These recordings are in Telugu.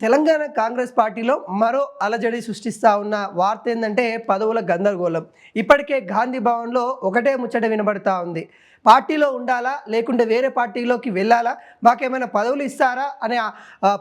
తెలంగాణ కాంగ్రెస్ పార్టీలో మరో అలజడి సృష్టిస్తా ఉన్న వార్త ఏంటంటే పదవుల గందరగోళం. ఇప్పటికే గాంధీ భవన్‌లో ఒకటే ముచ్చట వినబడతా ఉంది. పార్టీలో ఉండాలా? లేకుంటే వేరే పార్టీలోకి వెళ్ళాలా? మాకేమైనా పదవులు ఇస్తారా? అనే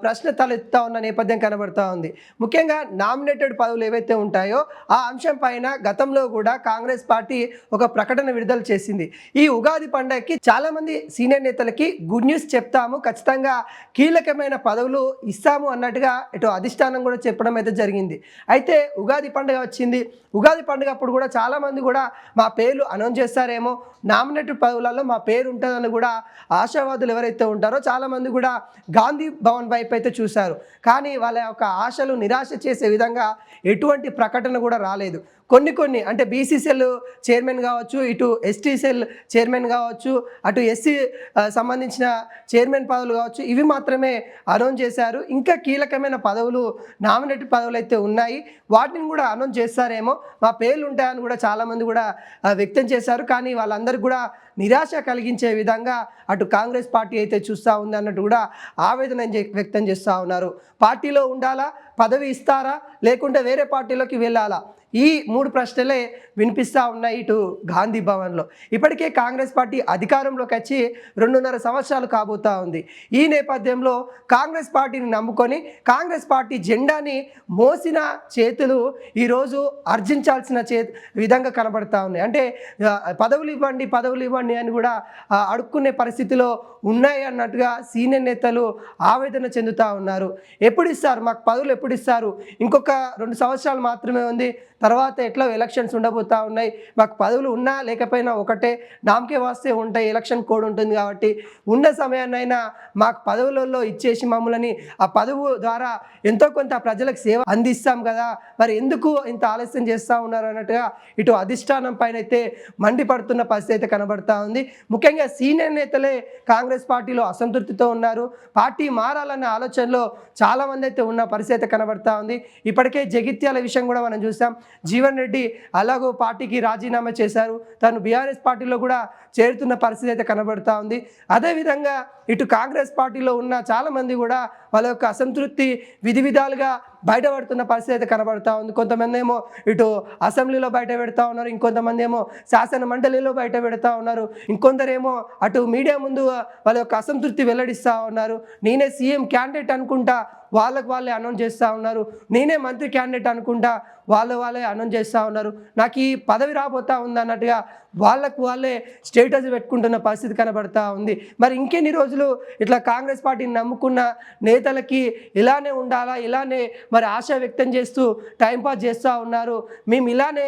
ప్రశ్న తలెత్తుతా ఉన్న నేపథ్యం కనబడతా ఉంది. ముఖ్యంగా నామినేటెడ్ పదవులు ఏవైతే ఉంటాయో ఆ అంశం పైన గతంలో కూడా కాంగ్రెస్ పార్టీ ఒక ప్రకటన విడుదల చేసింది. ఈ ఉగాది పండగకి చాలామంది సీనియర్ నేతలకి గుడ్ న్యూస్ చెప్తాము, ఖచ్చితంగా కీలకమైన పదవులు ఇస్తాము అన్నట్టుగా ఇటు అధిష్టానం కూడా చెప్పడం అయితే జరిగింది. అయితే ఉగాది పండుగ వచ్చింది. ఉగాది పండుగ అప్పుడు కూడా చాలామంది కూడా మా పేర్లు అనౌన్స్ చేస్తారేమో, నామినేటెడ్ పదవులలో మా పేరు ఉంటుందని కూడా ఆశావాదులు ఎవరైతే ఉంటారో చాలామంది కూడా గాంధీ భవన్ వైపు అయితే చూశారు. కానీ వాళ్ళ యొక్క ఆశలు నిరాశ చేసే విధంగా ఎటువంటి ప్రకటన కూడా రాలేదు. కొన్ని అంటే బీసీసీఎల్ చైర్మన్ కావచ్చు, ఇటు ఎస్టీసీఎల్ చైర్మన్ కావచ్చు, అటు ఎస్సీ సంబంధించిన చైర్మన్ పదవులు కావచ్చు, ఇవి మాత్రమే అనౌన్స్ చేశారు. ఇంకా కీలకమైన పదవులు, నామినేటెడ్ పదవులు అయితే ఉన్నాయి. వాటిని కూడా అనౌన్స్ చేస్తారేమో, మా పేర్లు ఉంటాయని కూడా చాలామంది కూడా వ్యక్తం చేశారు. కానీ వాళ్ళందరికీ కూడా నిరాశ కలిగించే విధంగా అటు కాంగ్రెస్ పార్టీ అయితే చూస్తూ ఉంది అన్నట్టు కూడా ఆవేదన వ్యక్తం చేస్తూ ఉన్నారు. పార్టీలో ఉండాలా, పదవి ఇస్తారా, లేకుంటే వేరే పార్టీలోకి వెళ్ళాలా? ఈ 3 ప్రశ్నలే వినిపిస్తూ ఉన్నాయి ఇటు గాంధీ భవన్లో. ఇప్పటికే కాంగ్రెస్ పార్టీ అధికారంలోకి వచ్చి 2.5 సంవత్సరాలు కాబోతూ ఉంది. ఈ నేపథ్యంలో కాంగ్రెస్ పార్టీని నమ్ముకొని కాంగ్రెస్ పార్టీ జెండాని మోసిన చేతులు ఈరోజు అర్జించాల్సిన విధంగా కనబడతా ఉన్నాయి. అంటే పదవులు ఇవ్వండి అని కూడా అడుక్కునే పరిస్థితిలో ఉన్నాయి అన్నట్టుగా సీనియర్ నేతలు ఆవేదన చెందుతూ ఉన్నారు. ఎప్పుడు ఇస్తారు మాకు పదవులు, ఎప్పుడు ఇస్తారు? ఇంకొక 2 సంవత్సరాలు మాత్రమే ఉంది, తర్వాత ఎట్లా ఎలక్షన్స్ ఉండబోతూ ఉన్నాయి. మాకు పదవులు ఉన్నా లేకపోయినా ఒకటే, నామకే వాస్తే ఉంటాయి, ఎలక్షన్ కోడ్ ఉంటుంది కాబట్టి ఉన్న సమయాన్నైనా మాకు పదవులలో ఇచ్చేసి మమ్మల్ని ఆ పదవు ద్వారా ఎంతో కొంత ప్రజలకు సేవ అందిస్తాం కదా, మరి ఎందుకు ఇంత ఆలస్యం చేస్తూ ఉన్నారు అన్నట్టుగా ఇటు అధిష్టానం పైన అయితే మండిపడుతున్న పరిస్థితి అయితే కనబడతా ఉంది. ముఖ్యంగా సీనియర్ నేతలే కాంగ్రెస్ పార్టీలో అసంతృప్తితో ఉన్నారు. పార్టీ మారాలన్న ఆలోచనలో చాలామంది అయితే ఉన్న పరిస్థితి కనబడతా ఉంది. ఇప్పటికే జగిత్యాల విషయం కూడా మనం చూసాం. జీవన్ రెడ్డి అలాగో పార్టీకి రాజీనామా చేశారు, తను బీఆర్ఎస్ పార్టీలో కూడా చేరుతున్న పరిస్థితి అయితే కనబడతా ఉంది. అదేవిధంగా ఇటు కాంగ్రెస్ పార్టీలో ఉన్న చాలామంది కూడా వాళ్ళ యొక్క అసంతృప్తి విధాలుగా బయటపడుతున్న పరిస్థితి అయితే కనబడతా ఉంది. కొంతమంది ఏమో ఇటు అసెంబ్లీలో బయట పెడతా ఉన్నారు, ఇంకొంతమంది ఏమో శాసన మండలిలో బయట పెడతా ఉన్నారు, ఇంకొందరేమో అటు మీడియా ముందు వాళ్ళ యొక్క అసంతృప్తి వెల్లడిస్తూ ఉన్నారు. నేనే సీఎం క్యాండిడేట్ అనుకుంటా వాళ్ళే అనౌన్స్ చేస్తూ ఉన్నారు, నేనే మంత్రి క్యాండిడేట్ అనుకుంటా వాళ్ళే అనౌన్స్ చేస్తూ ఉన్నారు, నాకు ఈ పదవి రాబోతా ఉంది అన్నట్టుగా వాళ్ళే స్టేటస్ పెట్టుకుంటున్న పరిస్థితి కనబడతా ఉంది. మరి ఇంకెన్ని రోజులు ఇట్లా కాంగ్రెస్ పార్టీని నమ్ముకున్న నేతలకి ఇలానే ఉండాలా, ఇలానే మరి ఆశ వ్యక్తం చేస్తూ టైంపాస్ చేస్తూ ఉన్నారు, మేము ఇలానే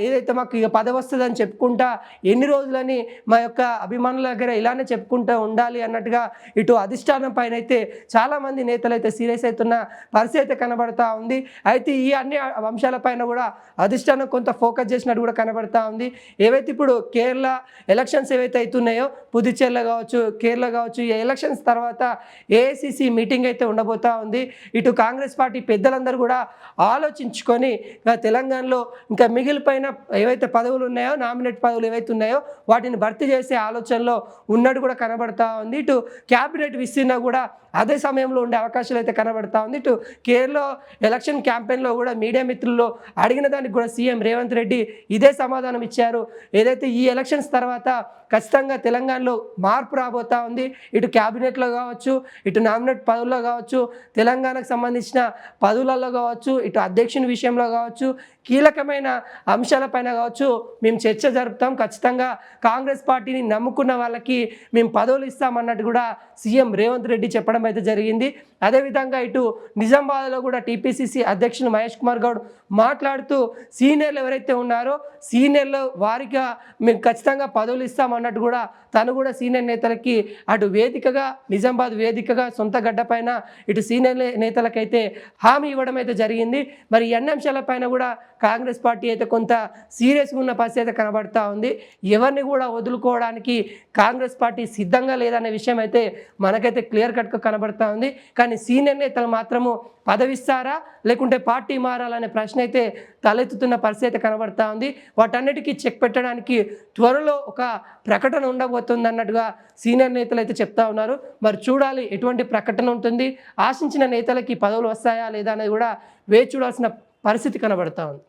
ఏదైతే మాకు ఇక పదవి వస్తుందని చెప్పుకుంటా ఎన్ని రోజులని మా యొక్క అభిమానుల దగ్గర ఇలానే చెప్పుకుంటూ ఉండాలి అన్నట్టుగా ఇటు అధిష్టానం పైన అయితే చాలామంది నేతలు అయితే సీరియస్ అవుతున్న పరిస్థితి అయితే కనబడతా ఉంది. అయితే ఈ అన్ని అంశాలపైన కూడా అధిష్టానం కొంత ఫోకస్ చేసినట్టు కూడా కనబడతా ఉంది. ఏవైతే ఇప్పుడు కేరళ ఎలక్షన్స్ ఏవైతే అవుతున్నాయో, పుదుచ్చేరిలో కావచ్చు, కేరళ కావచ్చు, ఈ ఎలక్షన్స్ తర్వాత ఏఐసిసి మీటింగ్ అయితే ఉండబోతా ఉంది. ఇటు కాంగ్రెస్ పార్టీ పెద్దలందరూ కూడా ఆలోచించుకొని తెలంగాణలో ఇంకా మిగిలిపోయిన ఏవైతే పదవులు ఉన్నాయో, నామినేట్ పదవులు ఏవైతే ఉన్నాయో వాటిని భర్తీ చేసే ఆలోచనలో ఉన్నట్టు కూడా కనబడతా ఉంది. ఇటు క్యాబినెట్ విస్తీర్ణ కూడా అదే సమయంలో ఉండే అవకాశాలు అయితే కనబడతా ఉంది. ఇటు కేరళ ఎలక్షన్ క్యాంపెయిన్లో కూడా మీడియా మిత్రుల్లో అడిగిన దానికి కూడా సీఎం రేవంత్ రెడ్డి ఇదే సమాధానం ఇచ్చారు. ఏదైతే ఈ ఎలక్షన్స్ తర్వాత ఖచ్చితంగా తెలంగాణలో మార్పు రాబోతా ఉంది, ఇటు క్యాబినెట్లో కావచ్చు, ఇటు నామినేట్ పదవుల్లో కావచ్చు, తెలంగాణకు సంబంధించిన పదవులలో కావచ్చు, ఇటు అధ్యక్షుని విషయంలో కావచ్చు, కీలకమైన అంశాలపైన కావచ్చు మేము చర్చ జరుపుతాం, ఖచ్చితంగా కాంగ్రెస్ పార్టీని నమ్ముకున్న వాళ్ళకి మేము పదవులు ఇస్తామన్నట్టు కూడా సీఎం రేవంత్ రెడ్డి చెప్పడం అయితే జరిగింది. అదేవిధంగా ఇటు నిజామాబాద్లో కూడా టీపీసీసీ అధ్యక్షులు మహేష్ కుమార్ గౌడ్ మాట్లాడుతూ సీనియర్లు ఎవరైతే ఉన్నారో సీనియర్లు వారిగా మేము ఖచ్చితంగా పదవులు ఇస్తామన్నట్టు కూడా తను కూడా సీనియర్ నేతలకి అటు వేదికగా, నిజామాబాద్ వేదికగా సొంత గడ్డపైన ఇటు సీనియర్ నేతలకైతే హామీ ఇవ్వడం అయితే జరిగింది. మరి ఈ అన్ని అంశాలపైన కూడా కాంగ్రెస్ పార్టీ అయితే కొంత సీరియస్గా ఉన్న పరిస్థితి అయితే కనబడతా ఉంది. ఎవరిని కూడా వదులుకోవడానికి కాంగ్రెస్ పార్టీ సిద్ధంగా లేదనే విషయం అయితే మనకైతే క్లియర్ కట్గా కనబడతా ఉంది. కానీ సీనియర్ నేతలు మాత్రము పదవిస్తారా లేకుంటే పార్టీ మారాలనే ప్రశ్న అయితే తలెత్తుతున్న పరిస్థితి అయితే కనబడతా ఉంది. వాటన్నిటికీ చెక్ పెట్టడానికి త్వరలో ఒక ప్రకటన ఉండబోతుంది అన్నట్టుగా సీనియర్ నేతలు అయితే చెప్తా ఉన్నారు. మరి చూడాలి ఎటువంటి ప్రకటన ఉంటుంది, ఆశించిన నేతలకి పదవులు వస్తాయా లేదా అనేది కూడా వేచి చూడాల్సిన పరిస్థితి కనబడతా ఉంది.